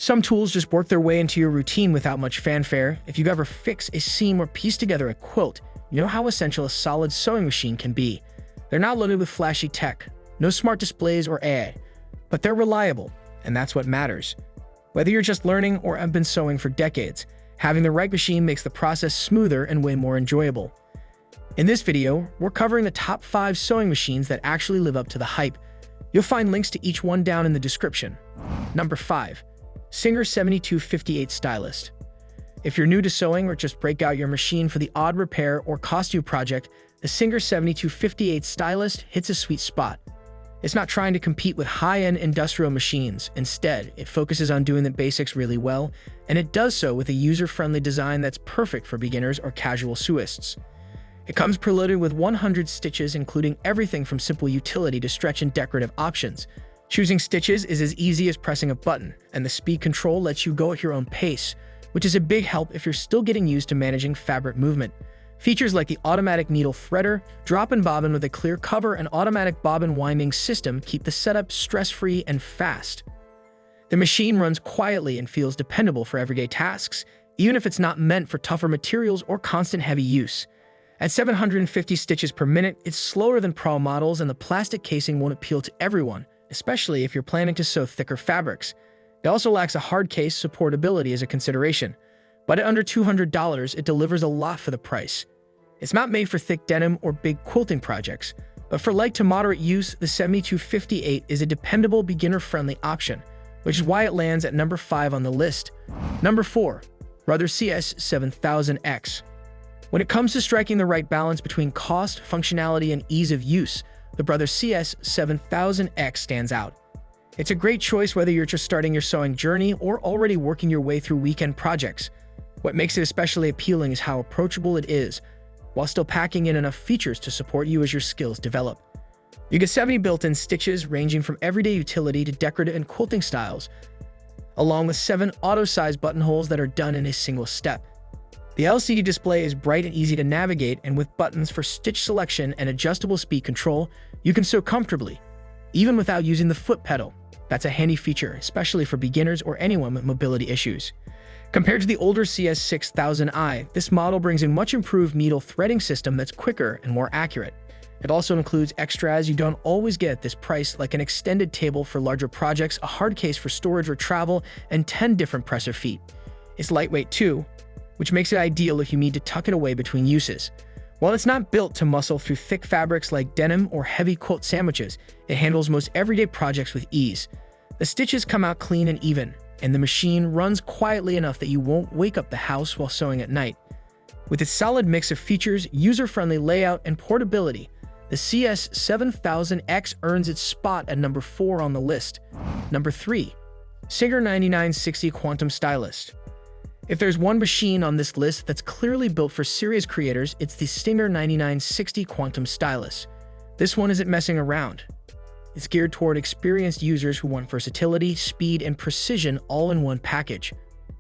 Some tools just work their way into your routine without much fanfare. If you ever fix a seam or piece together a quilt, you know how essential a solid sewing machine can be. They're not loaded with flashy tech, no smart displays or AI, but they're reliable, and that's what matters. Whether you're just learning or have been sewing for decades, having the right machine makes the process smoother and way more enjoyable. In this video, we're covering the top 5 sewing machines that actually live up to the hype. You'll find links to each one down in the description. Number 5. Singer 7258 Stylist. If you're new to sewing or just break out your machine for the odd repair or costume project, the Singer 7258 Stylist hits a sweet spot. It's not trying to compete with high-end industrial machines. Instead, it focuses on doing the basics really well, and it does so with a user-friendly design that's perfect for beginners or casual sewists. It comes preloaded with 100 stitches, including everything from simple utility to stretch and decorative options. Choosing stitches is as easy as pressing a button, and the speed control lets you go at your own pace, which is a big help if you're still getting used to managing fabric movement. Features like the automatic needle threader, drop and bobbin with a clear cover, and automatic bobbin winding system keep the setup stress-free and fast. The machine runs quietly and feels dependable for everyday tasks, even if it's not meant for tougher materials or constant heavy use. At 750 stitches per minute, it's slower than Pro models, and the plastic casing won't appeal to everyone, especially if you're planning to sew thicker fabrics. It also lacks a hard case, so portability is a consideration. But at under $200, it delivers a lot for the price. It's not made for thick denim or big quilting projects, but for light to moderate use, the 7258 is a dependable, beginner-friendly option, which is why it lands at number 5 on the list. Number 4. Brother CS7000X. When it comes to striking the right balance between cost, functionality, and ease of use, the Brother CS7000X stands out. It's a great choice whether you're just starting your sewing journey or already working your way through weekend projects. What makes it especially appealing is how approachable it is, while still packing in enough features to support you as your skills develop. You get 70 built-in stitches ranging from everyday utility to decorative and quilting styles, along with 7 auto-size buttonholes that are done in a single step. The LCD display is bright and easy to navigate, and with buttons for stitch selection and adjustable speed control, you can sew comfortably, even without using the foot pedal. That's a handy feature, especially for beginners or anyone with mobility issues. Compared to the older CS6000i, this model brings a much improved needle threading system that's quicker and more accurate. It also includes extras you don't always get at this price, like an extended table for larger projects, a hard case for storage or travel, and 10 different presser feet. It's lightweight too, which makes it ideal if you need to tuck it away between uses. While it's not built to muscle through thick fabrics like denim or heavy quilt sandwiches, it handles most everyday projects with ease. The stitches come out clean and even, and the machine runs quietly enough that you won't wake up the house while sewing at night. With its solid mix of features, user-friendly layout, and portability, the CS7000X earns its spot at number 4 on the list. Number 3. Singer 9960 Quantum Stylist. If there's one machine on this list that's clearly built for serious creators, it's the Singer 9960 Quantum Stylist. This one isn't messing around. It's geared toward experienced users who want versatility, speed, and precision all in one package.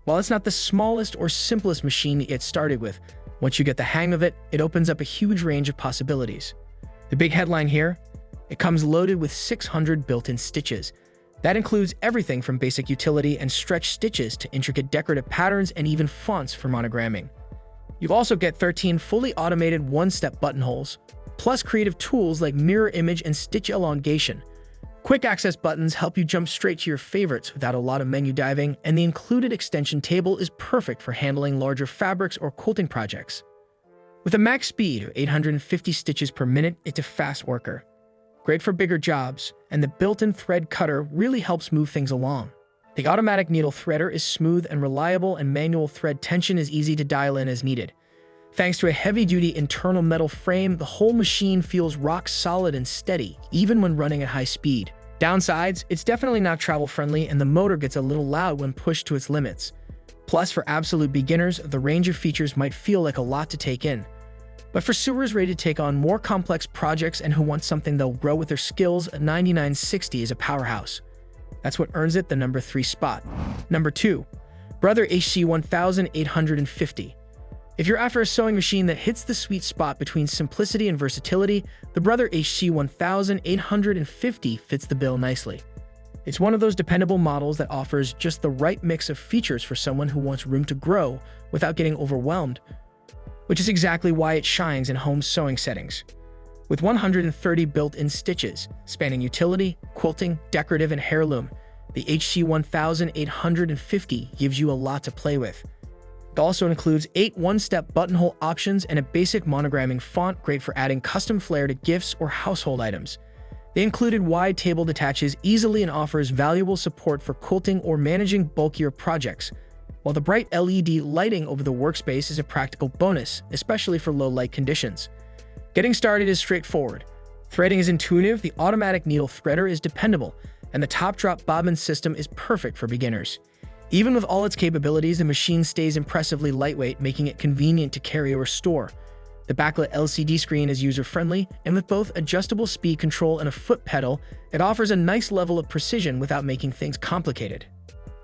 While it's not the smallest or simplest machine to get started with, once you get the hang of it, it opens up a huge range of possibilities. The big headline here? It comes loaded with 600 built-in stitches. That includes everything from basic utility and stretch stitches to intricate decorative patterns and even fonts for monogramming. You also get 13 fully automated one-step buttonholes, plus creative tools like mirror image and stitch elongation. Quick access buttons help you jump straight to your favorites without a lot of menu diving, and the included extension table is perfect for handling larger fabrics or quilting projects. With a max speed of 850 stitches per minute, it's a fast worker. Great for bigger jobs, and the built-in thread cutter really helps move things along. The automatic needle threader is smooth and reliable, and manual thread tension is easy to dial in as needed. Thanks to a heavy-duty internal metal frame, the whole machine feels rock solid and steady, even when running at high speed. Downsides, it's definitely not travel-friendly, and the motor gets a little loud when pushed to its limits. Plus, for absolute beginners, the range of features might feel like a lot to take in. But for sewers ready to take on more complex projects and who want something they'll grow with their skills, a 9960 is a powerhouse. That's what earns it the number 3 spot. Number 2. Brother HC1850. If you're after a sewing machine that hits the sweet spot between simplicity and versatility, the Brother HC1850 fits the bill nicely. It's one of those dependable models that offers just the right mix of features for someone who wants room to grow without getting overwhelmed, which is exactly why it shines in home sewing settings. With 130 built-in stitches, spanning utility, quilting, decorative, and heirloom, the HC 1850 gives you a lot to play with. It also includes 8 one-step buttonhole options and a basic monogramming font, great for adding custom flair to gifts or household items. The included wide table detaches easily and offers valuable support for quilting or managing bulkier projects, while the bright LED lighting over the workspace is a practical bonus, especially for low light conditions. Getting started is straightforward. Threading is intuitive, the automatic needle threader is dependable, and the top-drop bobbin system is perfect for beginners. Even with all its capabilities, the machine stays impressively lightweight, making it convenient to carry or store. The backlit LCD screen is user-friendly, and with both adjustable speed control and a foot pedal, it offers a nice level of precision without making things complicated.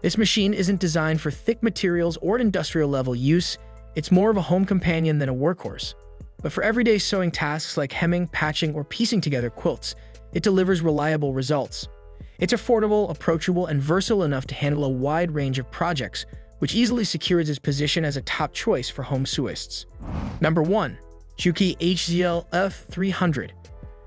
This machine isn't designed for thick materials or industrial-level use. It's more of a home companion than a workhorse. But for everyday sewing tasks like hemming, patching, or piecing together quilts, it delivers reliable results. It's affordable, approachable, and versatile enough to handle a wide range of projects, which easily secures its position as a top choice for home sewists. Number 1. Juki HZL F300.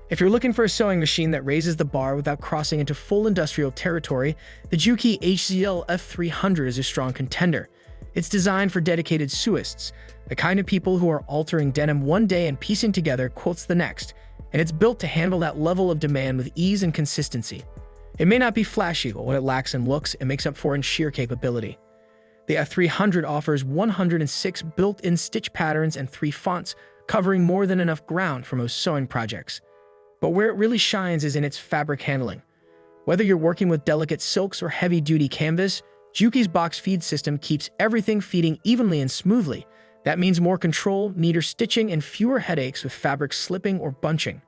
If you're looking for a sewing machine that raises the bar without crossing into full industrial territory, the Juki HZL F300 is a strong contender. It's designed for dedicated sewists, the kind of people who are altering denim one day and piecing together quilts the next, and it's built to handle that level of demand with ease and consistency. It may not be flashy, but what it lacks in looks, it makes up for in sheer capability. The F300 offers 106 built-in stitch patterns and 3 fonts, covering more than enough ground for most sewing projects. But where it really shines is in its fabric handling. Whether you're working with delicate silks or heavy-duty canvas, Juki's box feed system keeps everything feeding evenly and smoothly. That means more control, neater stitching, and fewer headaches with fabric slipping or bunching.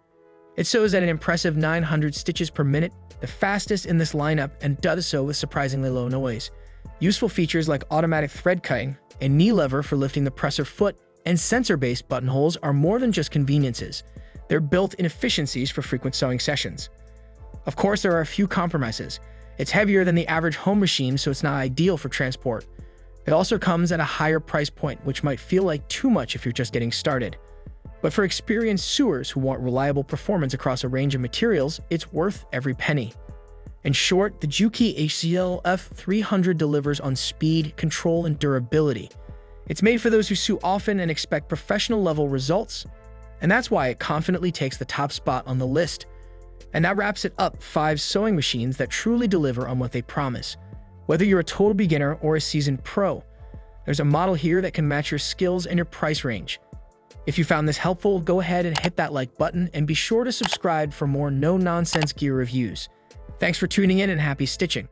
It sews at an impressive 900 stitches per minute, the fastest in this lineup, and does so with surprisingly low noise. Useful features like automatic thread cutting, a knee lever for lifting the presser foot, and sensor-based buttonholes are more than just conveniences. They're built-in efficiencies for frequent sewing sessions. Of course, there are a few compromises. It's heavier than the average home machine, so it's not ideal for transport. It also comes at a higher price point, which might feel like too much if you're just getting started. But for experienced sewers who want reliable performance across a range of materials, it's worth every penny. In short, the Juki HCL F300 delivers on speed, control, and durability. It's made for those who sew often and expect professional-level results, and that's why it confidently takes the top spot on the list. And that wraps it up: 5 sewing machines that truly deliver on what they promise. Whether you're a total beginner or a seasoned pro, there's a model here that can match your skills and your price range. If you found this helpful, go ahead and hit that like button and be sure to subscribe for more no-nonsense gear reviews. Thanks for tuning in and happy stitching.